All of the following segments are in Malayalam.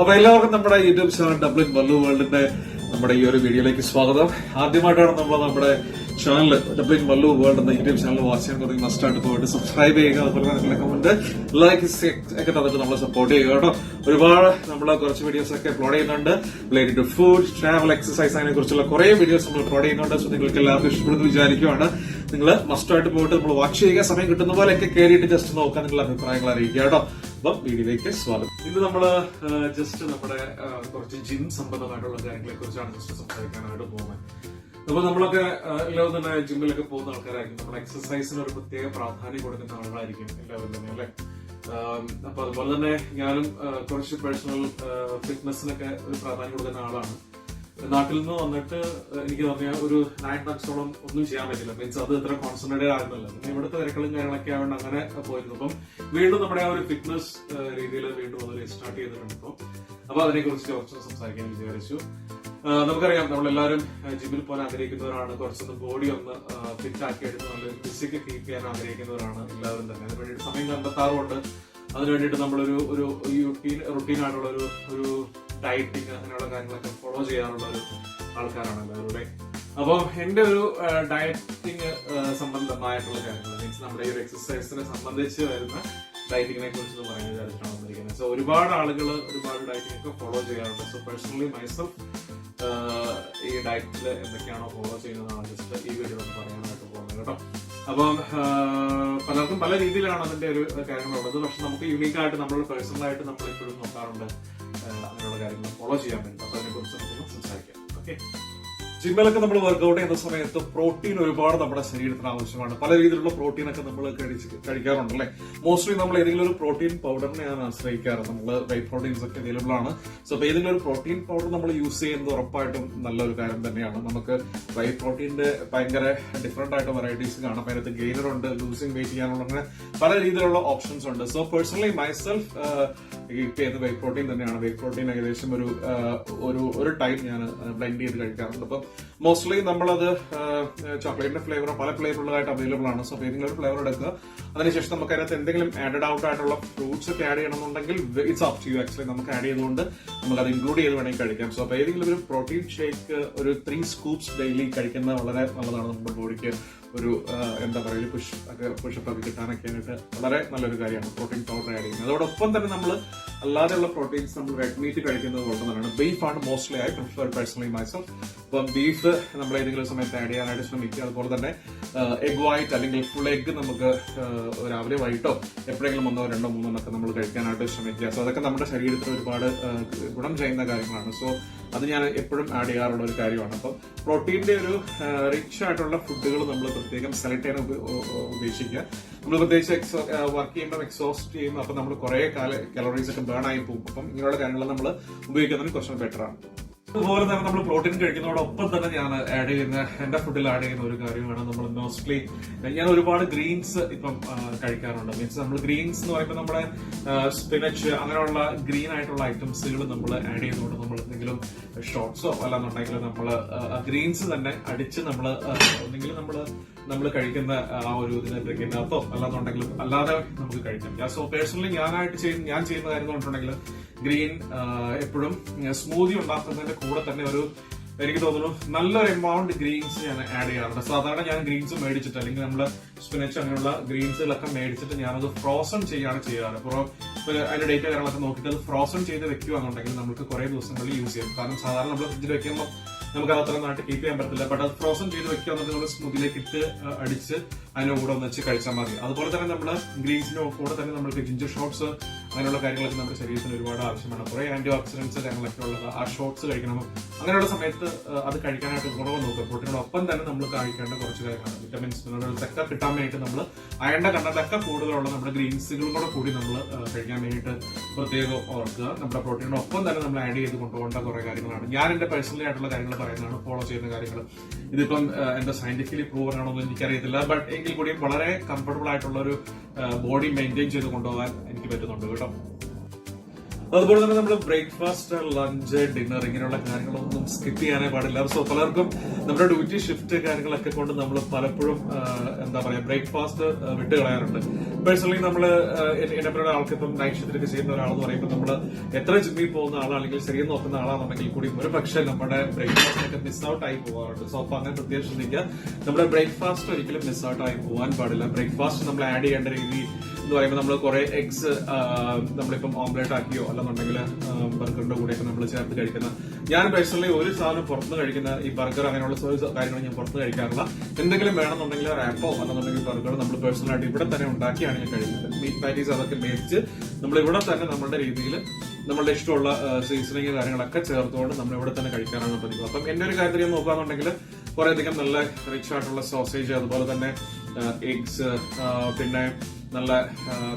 അപ്പൊ എല്ലാവർക്കും നമ്മുടെ യൂട്യൂബ് ചാനൽ ഡബ്ലിൻ ബല്ലു വേൾഡിന്റെ നമ്മുടെ ഈ ഒരു വീഡിയോയിലേക്ക് സ്വാഗതം. ആദ്യമായിട്ടാണ് നമ്മൾ നമ്മുടെ ചാനൽ ഡബ്ലിൻ ബല്ലു വേൾഡ് എന്ന യൂട്യൂബ് ചാനൽ വാച്ച് ചെയ്യാൻ തുടങ്ങി മസ്റ്റ് ആയിട്ട് പോയിട്ട് സബ്സ്ക്രൈബ് ചെയ്യുക. അതുപോലെ തന്നെ കമന്റ് ലൈക്ക് ഒക്കെ തന്നിട്ട് നമ്മളെ സപ്പോർട്ട് ചെയ്യുക കേട്ടോ. ഒരുപാട് നമ്മൾ കുറച്ച് വീഡിയോസ് ഒക്കെ അപ്ലോഡ് ചെയ്യുന്നുണ്ട്. Related to food, travel, exercise, അതിനെ കുറിച്ചുള്ള കുറെ വീഡിയോസ് നമ്മൾ അപ്ലോഡ് ചെയ്യുന്നുണ്ട്. സോ നിങ്ങൾക്ക് എല്ലാവർക്കും ഇഷ്ടപ്പെടുന്നു വിചാരിക്കുകയാണ്. നിങ്ങൾ മസ്റ്റ് ആയിട്ട് പോയിട്ട് നമ്മൾ വാച്ച് ചെയ്യുക. സമയം കിട്ടുന്ന പോലെയൊക്കെ കയറിയിട്ട് ജസ്റ്റ് നോക്കാൻ നിങ്ങളുടെ അഭിപ്രായങ്ങൾ അറിയിക്കുക കേട്ടോ. അപ്പം വീഡിയോയിലേക്ക് സ്വാഗതം. ഇന്ന് നമ്മള് ജസ്റ്റ് നമ്മുടെ കുറച്ച് ജിം സംബന്ധമായിട്ടുള്ള കാര്യങ്ങളെ കുറിച്ചാണ് ജസ്റ്റ് സംസാരിക്കാനായിട്ട് പോകുന്നത്. അപ്പൊ നമ്മളൊക്കെ എല്ലാവരും തന്നെ ജിമ്മിലൊക്കെ പോകുന്ന ആൾക്കാരായിരിക്കും. നമ്മൾ എക്സസൈസിന് ഒരു പ്രത്യേക പ്രാധാന്യം കൊടുക്കുന്ന ആളുകളായിരിക്കും എല്ലാവരും തന്നെ അല്ലെ. അപ്പൊ അതുപോലെ തന്നെ ഞാനും കുറച്ച് പേഴ്സണൽ ഫിറ്റ്നസിനൊക്കെ ഒരു പ്രാധാന്യം കൊടുക്കുന്ന ആളാണ്. നാട്ടിൽ നിന്ന് വന്നിട്ട് എനിക്ക് പറഞ്ഞാൽ ഒരു 9 monthsോളം ഒന്നും ചെയ്യാൻ പറ്റില്ല. മീൻസ് അത് ഇത്ര കോൺസെൻട്രേറ്റഡ് ആയിരുന്നില്ല. പിന്നെ ഇവിടുത്തെ തിരക്കളും കാര്യങ്ങളൊക്കെ ആയതുകൊണ്ട് അങ്ങനെ പോയിരുന്നു. അപ്പം വീണ്ടും നമ്മുടെ ആ ഒരു ഫിറ്റ്നസ് രീതിയിൽ വീണ്ടും അത് റീസ്റ്റാർട്ട് ചെയ്തിട്ടുണ്ട്. അപ്പൊ അതിനെ കുറിച്ച് കുറച്ച് സംസാരിക്കാൻ വിചാരിച്ചു. നമുക്കറിയാം നമ്മളെല്ലാവരും ജിമ്മിൽ പോകാൻ ആഗ്രഹിക്കുന്നവരാണ്. കുറച്ചൊന്ന് ബോഡി ഒന്ന് ഫിറ്റ് ആക്കി എടുത്ത് നല്ലൊരു ഫിസിക് കീപ്പ് ചെയ്യാൻ ആഗ്രഹിക്കുന്നവരാണ് എല്ലാവരും തന്നെ. അതിന് വേണ്ടിയിട്ട് സമയം കണ്ടെത്താറുണ്ട്. അതിന് വേണ്ടിയിട്ട് നമ്മളൊരു ഒരു റുട്ടീൻ ആയിട്ടുള്ള ഒരു ഡയറ്റിങ് അങ്ങനെയുള്ള കാര്യങ്ങളൊക്കെ ഫോളോ ചെയ്യാറുള്ള ഒരു ആൾക്കാരാണ് എല്ലാവരുടെ. അപ്പോൾ എന്റെ ഒരു ഡയറ്റിങ് സംബന്ധമായിട്ടുള്ള കാര്യങ്ങൾ മീൻസ് നമ്മുടെ ഈ ഒരു എക്സസൈസിനെ സംബന്ധിച്ച് വരുന്ന ഡയറ്റിങ്ങിനെ കുറിച്ച് പറയാൻ വിചാരിച്ചാണ് വന്നിരിക്കുന്നത്. സോ ഒരുപാട് ആളുകൾ ഒരുപാട് ഡയറ്റിംഗ് ഒക്കെ ഫോളോ ചെയ്യാറുണ്ട്. സോ പേഴ്സണലി മൈസെൽഫ് ഈ ഡയറ്റിൽ എന്തൊക്കെയാണോ ഫോളോ ചെയ്യുന്നതാണ് ജസ്റ്റ് ഈ വീഡിയോ ഒന്ന് പറയാനായിട്ട് പോകുന്നത് കേട്ടോ. അപ്പം പലർക്കും പല രീതിയിലാണ് അതിന്റെ ഒരു കാര്യങ്ങളുള്ളത്. പക്ഷെ നമുക്ക് യുണീക്ക് ആയിട്ട് നമ്മൾ പേഴ്സണലായിട്ട് നമ്മൾ എപ്പോഴും നോക്കാറുണ്ട് അങ്ങനെയുള്ള കാര്യങ്ങൾ ഫോളോ ചെയ്യാൻ വേണ്ടി. അപ്പൊ അതിനെ കുറിച്ച് നമുക്ക് സംസാരിക്കാം. ഓക്കെ, ജിമ്മിലൊക്കെ നമ്മൾ വർക്ക്ഔട്ട് ചെയ്യുന്ന സമയത്ത് പ്രോട്ടീൻ ഒരുപാട് നമ്മുടെ ശരീരത്തിന് ആവശ്യമാണ്. പല രീതിയിലുള്ള പ്രോട്ടീൻ ഒക്കെ നമ്മൾ കഴിക്കാറുണ്ട് അല്ലെ. മോസ്റ്റ്ലി നമ്മൾ ഏതെങ്കിലും ഒരു പ്രോട്ടീൻ പൗഡറിനെയാണ് ആശ്രയിക്കാറ്. നമ്മൾ വൈറ്റ് പ്രോട്ടീൻസ് ഒക്കെ അവൈലബിൾ ആണ്. സോ അപ്പൊ ഏതെങ്കിലും ഒരു പ്രോട്ടീൻ പൗഡർ നമ്മൾ യൂസ് ചെയ്യുന്നത് ഉറപ്പായിട്ടും നല്ലൊരു കാര്യം തന്നെയാണ്. നമുക്ക് വൈറ്റ് പ്രോട്ടീന്റെ ഭയങ്കര ഡിഫറെന്റ് ആയിട്ട് വെറൈറ്റീസ് കാണാം. അതിനകത്ത് ഗെയിനർ ഉണ്ട്, ലൂസിംഗ് വെയിറ്റ് ചെയ്യാനുള്ള അങ്ങനെ പല രീതിയിലുള്ള ഓപ്ഷൻസ് ഉണ്ട്. സോ പേഴ്സണലി മൈസെൽഫ് കീപ്പ് ചെയ്യുന്ന വൈറ്റ് പ്രോട്ടീൻ തന്നെയാണ്. വൈറ്റ് പ്രോട്ടീൻ ഏകദേശം ഒരു ടൈം ഞാൻ ബ്ലെൻഡ് ചെയ്ത് കഴിക്കാറുണ്ട്. അപ്പം മോസ്റ്റ്ലി നമ്മളത് ചോക്ലേറ്റിന്റെ ഫ്ലേവറോ പല ഫ്ലേവറുകളായിട്ട് അവൈലബിൾ ആണ്. സോ ഏതെങ്കിലും ഒരു ഫ്ലേവർ എടുക്കുക. അതിനുശേഷം നമുക്ക് അതിനകത്ത് എന്തെങ്കിലും ആഡഡ് ഔട്ട് ആയിട്ടുള്ള ഫ്രൂട്ട്സ് ഒക്കെ ആഡ് ചെയ്യണമെന്നുണ്ടെങ്കിൽ it's up to you. Actually നമുക്ക് ആഡ് ചെയ്തുകൊണ്ട് നമുക്ക് അത് ഇൻക്ലൂഡ് ചെയ്ത് വേണമെങ്കിൽ കഴിക്കാം. സോ അപ്പൊ ഏതെങ്കിലും ഒരു പ്രോട്ടീൻ ഷേക്ക് ഒരു 3 scoops ഡെയിലി കഴിക്കുന്നത് വളരെ നല്ലതാണ്. നമ്മുടെ ബോഡിക്ക് ഒരു എന്താ പറയുക പുഷപ്പ് ഒക്കെ കിട്ടാനൊക്കെ ആയിട്ട് വളരെ നല്ലൊരു കാര്യമാണ് പ്രോട്ടീൻ പൗഡർ ആഡ് ചെയ്യുന്നത്. അതോടൊപ്പം തന്നെ നമ്മൾ അല്ലാതെയുള്ള പ്രോട്ടീൻസ് നമ്മൾ റെഡ് മീറ്റ് കഴിക്കുന്നത് കൊണ്ട് തന്നെയാണ്. ബീഫാണ് mostly I prefer personally myself. അപ്പം ബീഫ് നമ്മൾ ഏതെങ്കിലും സമയത്ത് ആഡ് ചെയ്യാനായിട്ട് ശ്രമിക്കുക. അതുപോലെ തന്നെ എഗ് വൈറ്റ് അല്ലെങ്കിൽ ഫുൾ എഗ് നമുക്ക് രാവിലെ വൈകിട്ടോ എപ്പോഴെങ്കിലും 1, 2, 3 ഒക്കെ നമ്മൾ കഴിക്കാനായിട്ട് ശ്രമിക്കുക. സോ അതൊക്കെ നമ്മുടെ ശരീരത്തിന് ഒരുപാട് ഗുണം ചെയ്യുന്ന കാര്യങ്ങളാണ്. സോ അത് ഞാൻ എപ്പോഴും ആഡ് ചെയ്യാറുള്ള ഒരു കാര്യമാണ്. അപ്പം പ്രോട്ടീന്റെ ഒരു റിച്ച് ആയിട്ടുള്ള ഫുഡുകൾ നമ്മൾ പ്രത്യേകം സെലക്ട് ചെയ്യാൻ ഉപേക്ഷിക്കുക. നമ്മൾ പ്രത്യേകിച്ച് വർക്ക് ചെയ്യുമ്പോൾ എക്സോസ്റ്റ് ചെയ്യുമ്പോൾ അപ്പം നമ്മൾ കുറെ കലോറീസ് ഒക്കെ ബേൺ ആയി പോകും. അപ്പം ഇങ്ങനെയുള്ള കാര്യങ്ങൾ നമ്മൾ ഉപയോഗിക്കുന്നതിന് കുറച്ചും ബെറ്റർ ആണ്. അതുപോലെ തന്നെ നമ്മൾ പ്രോട്ടീൻ കഴിക്കുന്നതോടൊപ്പം തന്നെ ഞാൻ ആഡ് ചെയ്യുന്ന എന്റെ ഫുഡിൽ ആഡ് ചെയ്യുന്ന ഒരു കാര്യമാണ് നമ്മൾ മോസ്റ്റ്ലി ഞാൻ ഒരുപാട് ഗ്രീൻസ് ഇപ്പം കഴിക്കാറുണ്ട്. മീൻസ് നമ്മൾ ഗ്രീൻസ് എന്ന് പറയുമ്പോൾ നമ്മുടെ സ്പിനച്ച് അങ്ങനെയുള്ള ഗ്രീൻ ആയിട്ടുള്ള ഐറ്റംസുകൾ നമ്മൾ ആഡ് ചെയ്യുന്നതുകൊണ്ട് നമ്മൾ എന്തെങ്കിലും ഷോർട്ട്സോ അല്ലാന്നുണ്ടെങ്കിൽ നമ്മൾ ഗ്രീൻസ് തന്നെ അടിച്ച് നമ്മൾ ഒന്നെങ്കിലും നമ്മൾ കഴിക്കുന്ന ആ ഒരു ഇതിനെ ബ്രേക്കിനകത്തോ അല്ലാന്നുണ്ടെങ്കിലും അല്ലാതെ നമുക്ക് കഴിക്കാം. സോ പേഴ്സണലി ഞാൻ ചെയ്യുന്ന കാര്യം എന്ന് പറഞ്ഞിട്ടുണ്ടെങ്കിൽ ഗ്രീൻ എപ്പോഴും സ്മൂതി ഉണ്ടാക്കുന്നതിന്റെ കൂടെ തന്നെ എനിക്ക് തോന്നുന്നു നല്ലൊരു എമൗണ്ട് ഗ്രീൻസ് ഞാൻ ആഡ് ചെയ്യാറുണ്ട്. സാധാരണ ഞാൻ ഗ്രീൻസ് മേടിച്ചിട്ട് അല്ലെങ്കിൽ നമ്മള് സ്പിനച്ച് അങ്ങനെയുള്ള ഗ്രീൻസുകളൊക്കെ മേടിച്ചിട്ട് ഞാനത് ഫ്രോസൺ ചെയ്യാണ് ചെയ്യാറ്. അതിന്റെ ഡേറ്റ് കാര്യങ്ങളൊക്കെ നോക്കിയിട്ട് അത് ഫ്രോസൺ ചെയ്ത് വെക്കുകയാണെന്നുണ്ടെങ്കിൽ നമുക്ക് കുറെ ദിവസങ്ങളിൽ യൂസ് ചെയ്യാം. കാരണം സാധാരണ നമ്മൾ ഫ്രിഡ്ജിൽ വെക്കുമ്പോൾ നമുക്ക് അത് അത്ര നാട്ടിൽ കീപ്പ് ചെയ്യാൻ പറ്റില്ല. ബട്ട് അത് ഫ്രോസൺ ചെയ്ത് വെക്കുകയാണെന്നുണ്ടെങ്കിൽ നമ്മൾ സ്മൂത്തിലേക്ക് ഇട്ട് അടിച്ച് അതിന്റെ കൂടെ ഒന്ന് വെച്ച് കഴിച്ചാൽ മതി. അതുപോലെ തന്നെ നമ്മൾ ഗ്രീൻസിന്റെ കൂടെ തന്നെ നമ്മൾക്ക് ജിഞ്ചർ ഷോട്ട്സ് അങ്ങനെയുള്ള കാര്യങ്ങളൊക്കെ നമ്മുടെ ശരീരത്തിന് ഒരുപാട് ആവശ്യമാണ്. കുറെ ആന്റി ഓക്സിഡൻസ് കാര്യങ്ങളൊക്കെ ഉള്ളത് ആ ഷോട്ട്സ് കഴിക്കണം. അങ്ങനെയുള്ള സമയത്ത് അത് കഴിക്കാനായിട്ട് കുറവ് നോക്കുക. പ്രോട്ടീനോടൊപ്പം തന്നെ നമ്മൾ കഴിക്കേണ്ട കുറച്ച് കാര്യങ്ങളാണ്. വിറ്റമിൻസ് മിനറൽസ് ഒക്കെ കിട്ടാൻ വേണ്ടിയിട്ട് നമ്മൾ അയണിന്റെ കണ്ടന്റൊക്കെ കൂടുതലുള്ള നമ്മുടെ ഗ്രീൻസുകളും കൂടി നമ്മൾ കഴിക്കാൻ വേണ്ടിയിട്ട് പ്രത്യേകം ഓർക്കുക. നമ്മുടെ പ്രോട്ടീനോടൊപ്പം തന്നെ നമ്മൾ ആഡ് ചെയ്ത് കൊണ്ടുപോകേണ്ട കുറെ കാര്യങ്ങളാണ്. ഞാൻ എന്റെ പേഴ്സണലി ആയിട്ടുള്ള കാര്യങ്ങൾ പറയുന്നതാണ്, ഫോളോ ചെയ്യുന്ന കാര്യങ്ങൾ. ഇതിപ്പം എന്റെ സയന്റിഫിക്കലി പ്രൂവൻ ആണോ എന്ന് എനിക്കറിയത്തില്ല. ബട്ട് എങ്കിൽ കൂടിയും വളരെ കംഫർട്ടബിൾ ആയിട്ടുള്ള ഒരു ബോഡി മെയിൻറ്റെയിൻ ചെയ്ത് കൊണ്ടുപോകാൻ എനിക്ക് പറ്റുന്നുണ്ട് കേട്ടോ. അതുപോലെ തന്നെ നമ്മൾ ബ്രേക്ക്ഫാസ്റ്റ്, ലഞ്ച്, ഡിന്നർ ഇങ്ങനെയുള്ള കാര്യങ്ങളൊന്നും സ്കിപ്പ് ചെയ്യാനേ പാടില്ല. സോ പലർക്കും നമ്മുടെ ഡ്യൂട്ടി ഷിഫ്റ്റ് കാര്യങ്ങളൊക്കെ കൊണ്ട് നമ്മൾ പലപ്പോഴും എന്താ പറയാ ബ്രേക്ക്ഫാസ്റ്റ് വിട്ട് കളയാറുണ്ട്. പേഴ്സണലി നമ്മള് എന്നെ പോലെ ആൾക്ക് ഇപ്പം നൈറ്റ് ഷിഫ്റ്റിലൊക്കെ ചെയ്യുന്ന ഒരാളെന്ന് പറയുമ്പോൾ നമ്മള് എത്ര ജിമ്മിൽ പോകുന്ന ആളാണെങ്കിൽ ശരിയും നോക്കുന്ന ആളാണെന്നുണ്ടെങ്കിൽ കൂടി ഒരു പക്ഷേ നമ്മുടെ ബ്രേക്ക്ഫാസ്റ്റ് മിസ് ഔട്ട് ആയി പോകാറുണ്ട്. സോ അപ്പൊ അങ്ങനെ പ്രത്യേകം ശ്രദ്ധിക്കുക. നമ്മുടെ ബ്രേക്ക്ഫാസ്റ്റ് ഒരിക്കലും മിസ് ഔട്ട് ആയി പോകാൻ പാടില്ല. ബ്രേക്ക്ഫാസ്റ്റ് നമ്മൾ ആഡ് ചെയ്യേണ്ട രീതി എന്ന് പറയുമ്പോൾ നമ്മൾ കുറെ എഗ്സ് നമ്മളിപ്പം ഓംലെറ്റ് ആക്കിയോ അല്ലെന്നുണ്ടെങ്കിൽ ബർഗറിന്റെ കൂടെയൊക്കെ നമ്മൾ ചേർത്ത് കഴിക്കുന്ന, ഞാൻ പേഴ്സണലി ഒരു സാധനം പുറത്തുനിന്ന് കഴിക്കുന്ന ഈ ബർഗർ അങ്ങനെയുള്ള കാര്യങ്ങൾ ഞാൻ പുറത്ത് കഴിക്കാറില്ല. എന്തെങ്കിലും വേണമെന്നുണ്ടെങ്കിൽ റാപ്പോ അല്ലെന്നുണ്ടെങ്കിൽ ബർഗർ നമ്മൾ പേഴ്സണലായിട്ട് ഇവിടെ തന്നെ ഉണ്ടാക്കിയാണ് ഞാൻ കഴിക്കുന്നത്. മീറ്റ് പാറ്റീസ് അതൊക്കെ മേടിച്ച് നമ്മൾ ഇവിടെ തന്നെ നമ്മുടെ രീതിയിൽ നമ്മളുടെ ഇഷ്ടമുള്ള സീസണിങ് കാര്യങ്ങളൊക്കെ ചേർത്തുകൊണ്ട് നമ്മൾ ഇവിടെ തന്നെ കഴിക്കാനാണ് പതിവ്. അപ്പം എന്റെ ഒരു കാര്യത്തിൽ ഞാൻ നോക്കുകയാണെന്നുണ്ടെങ്കിൽ കുറെ അധികം നല്ല റിച്ച് ആയിട്ടുള്ള സോസേജ്, അതുപോലെ തന്നെ എഗ്സ്, പിന്നെ നല്ല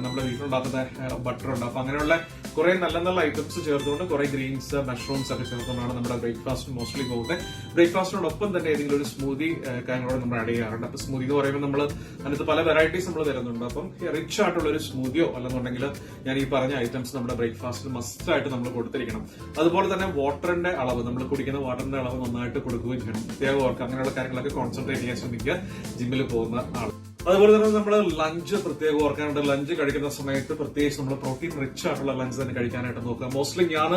നമ്മുടെ വീട്ടിലുണ്ടാക്കുന്ന ബട്ടർ ഉണ്ട്. അപ്പൊ അങ്ങനെയുള്ള കുറെ നല്ല നല്ല ഐറ്റംസ് ചേർത്തുകൊണ്ട് കുറെ ഗ്രീൻസ്, മഷ്റൂംസ് ഒക്കെ ചേർത്തുകൊണ്ടാണ് നമ്മുടെ ബ്രേക്ക്ഫാസ്റ്റ് മോസ്റ്റ്ലി പോകുന്നത്. ബ്രേക്ക്ഫാസ്റ്റിനോടൊപ്പം തന്നെ ഏതെങ്കിലും ഒരു സ്മൂതി കാര്യങ്ങളോട് നമ്മൾ ആഡ് ചെയ്യാറുണ്ട്. അപ്പൊ സ്മൂതി എന്ന് പറയുമ്പോൾ നമ്മൾ അതിനകത്ത് പല വെറൈറ്റീസ് നമ്മൾ തരുന്നുണ്ട്. അപ്പം റിച്ച് ആയിട്ടുള്ള ഒരു സ്മൂതിയോ അല്ലെന്നുണ്ടെങ്കിൽ ഞാൻ ഈ പറഞ്ഞ ഐറ്റംസ് നമ്മുടെ ബ്രേക്ക്ഫാസ്റ്റിൽ മസ്റ്റ് ആയിട്ട് നമ്മൾ കൊടുത്തിരിക്കണം. അതുപോലെ തന്നെ വാട്ടറിന്റെ അളവ്, നമ്മൾ കുടിക്കുന്ന വാട്ടറിന്റെ അളവ് നന്നായിട്ട് കൊടുക്കുകയും ചെയ്യണം. പ്രത്യേക ഓർക്ക് അങ്ങനെയുള്ള കാര്യങ്ങളൊക്കെ കോൺസെൻട്രേറ്റ് ചെയ്യാൻ ശ്രമിക്കുക ജിമ്മിൽ പോകുന്ന ആൾ. അതുപോലെ തന്നെ നമ്മൾ ലഞ്ച് പ്രത്യേകം ഓർക്കാനുണ്ട്. ലഞ്ച് കഴിക്കുന്ന സമയത്ത് പ്രത്യേകിച്ച് നമ്മൾ പ്രോട്ടീൻ റിച്ച് ആയിട്ടുള്ള ലഞ്ച് തന്നെ കഴിക്കാനായിട്ട് നോക്കുക. മോസ്റ്റ്ലി ഞാൻ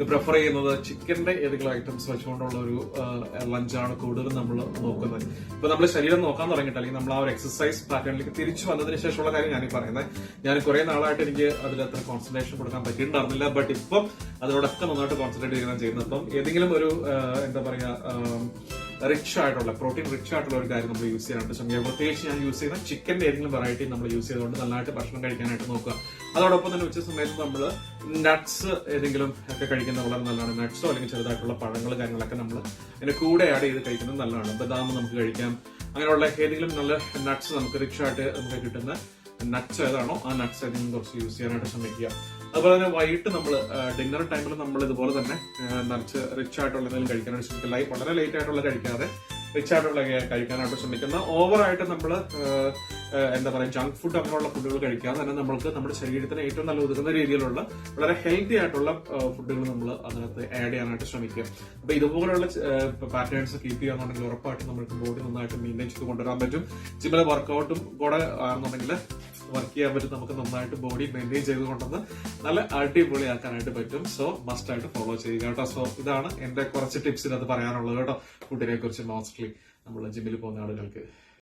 പ്രിഫർ ചെയ്യുന്നത് ചിക്കന്റെ ഏതെങ്കിലും ഐറ്റംസ് വെച്ചുകൊണ്ടുള്ള ഒരു ലഞ്ചാണ് കൂടുതലും നമ്മൾ നോക്കുന്നത്. ഇപ്പൊ നമ്മൾ ശരീരം നോക്കാൻ തുടങ്ങിയിട്ട് അല്ലെങ്കിൽ നമ്മൾ ആ ഒരു എക്സസൈസ് പാറ്റേണിലേക്ക് തിരിച്ചു വന്നതിന് ശേഷമുള്ള കാര്യം ഞാനീ പറയുന്നത്. ഞാൻ കുറെ നാളായിട്ട് എനിക്ക് അതിലത്ര കോൺസെൻട്രേഷൻ കൊടുക്കാൻ പറ്റിയിട്ടുണ്ടായിരുന്നില്ല. ബട്ട് ഇപ്പം അതിനോടൊക്കെ നന്നായിട്ട് കോൺസെൻട്രേറ്റ് ചെയ്യുകയാണ് ചെയ്യുന്നത്. അപ്പം ഏതെങ്കിലും ഒരു എന്താ പറയാ റിച്ച് ആയിട്ടുള്ള പ്രോട്ടീൻ റിച്ച് ആയിട്ടുള്ള ഒരു കാര്യം നമ്മൾ യൂസ് ചെയ്യാനായിട്ട് ശ്രമിക്കുക. പ്രത്യേകിച്ച് ഞാൻ യൂസ് ചെയ്യുന്ന ചിക്കന്റെ ഏതെങ്കിലും വെറൈറ്റി നമ്മൾ യൂസ് ചെയ്തുകൊണ്ട് നല്ലതായിട്ട് ഭക്ഷണം കഴിക്കാനായിട്ട് നോക്കുക. അതോടൊപ്പം തന്നെ ഉച്ച സമയത്ത് നമ്മൾ നട്ട്സ് ഏതെങ്കിലും ഒക്കെ കഴിക്കുന്നത് വളരെ നല്ലതാണ്. നട്ട്സോ അല്ലെങ്കിൽ ചെറുതായിട്ടുള്ള പഴങ്ങൾ കാര്യങ്ങളൊക്കെ നമ്മൾ അതിന്റെ കൂടെ ആഡ് ചെയ്ത് കഴിക്കുന്നത് നല്ലതാണ്. ബദാം നമുക്ക് കഴിക്കാം. അങ്ങനെയുള്ള ഏതെങ്കിലും നല്ല നട്ട്സ് നമുക്ക് റിച്ച് ആയിട്ട് നമുക്ക് കിട്ടുന്ന നട്ട്സ് ഏതാണോ ആ നട്ട്സ് ഏതെങ്കിലും കുറച്ച് യൂസ് ചെയ്യാനായിട്ട് ശ്രമിക്കുക. അതുപോലെ തന്നെ വൈകിട്ട് നമ്മൾ ഡിന്നർ ടൈമിൽ നമ്മൾ ഇതുപോലെ തന്നെ നിറച്ച് റിച്ച് ആയിട്ടുള്ള എന്തെങ്കിലും കഴിക്കാനായിട്ട് ശ്രമിക്കുക. വളരെ ലേറ്റ് ആയിട്ടുള്ള കഴിക്കാതെ റിച്ച് ആയിട്ടുള്ള കഴിക്കാനായിട്ട് ശ്രമിക്കുന്ന. ഓവറായിട്ട് നമ്മൾ എന്താ പറയുക ജങ്ക് ഫുഡ് അങ്ങനെയുള്ള ഫുഡുകൾ കഴിക്കാതെ തന്നെ നമ്മൾക്ക് നമ്മുടെ ശരീരത്തിന് ഏറ്റവും നല്ല ഒതുക്കുന്ന രീതിയിലുള്ള വളരെ ഹെൽത്തി ആയിട്ടുള്ള ഫുഡുകൾ നമ്മൾ അതിനകത്ത് ആഡ് ചെയ്യാനായിട്ട് ശ്രമിക്കുക. അപ്പൊ ഇതുപോലുള്ള പാറ്റേൺസ് കീപ്പ് ചെയ്യാന്നുണ്ടെങ്കിൽ ഉറപ്പായിട്ടും നമുക്ക് ബോഡി നന്നായിട്ട് മെയിൻറ്റെയിൻ ചെയ്ത് കൊണ്ടുവരാൻ പറ്റും. ജിമ്മിലെ വർക്കൗട്ടും കൂടെ ആണെന്നുണ്ടെങ്കിൽ വർക്ക് ചെയ്യാൻ പറ്റും. നമുക്ക് നന്നായിട്ട് ബോഡി മെയിൻറ്റെയിൻ ചെയ്തുകൊണ്ടെന്ന് നല്ല അടിപൊളിയാക്കാനായിട്ട് പറ്റും. സോ മസ്റ്റ് ആയിട്ട് ഫോളോ ചെയ്യുക കേട്ടോ. സോ ഇതാണ് എന്റെ കുറച്ച് ടിപ്സ് ഇതിനകത്ത് പറയാനുള്ളത് കേട്ടോ, ഫുഡിനെ കുറിച്ച് മോസ്റ്റ്ലി നമ്മൾ ജിമ്മിൽ പോകുന്ന ആളുകൾക്ക്.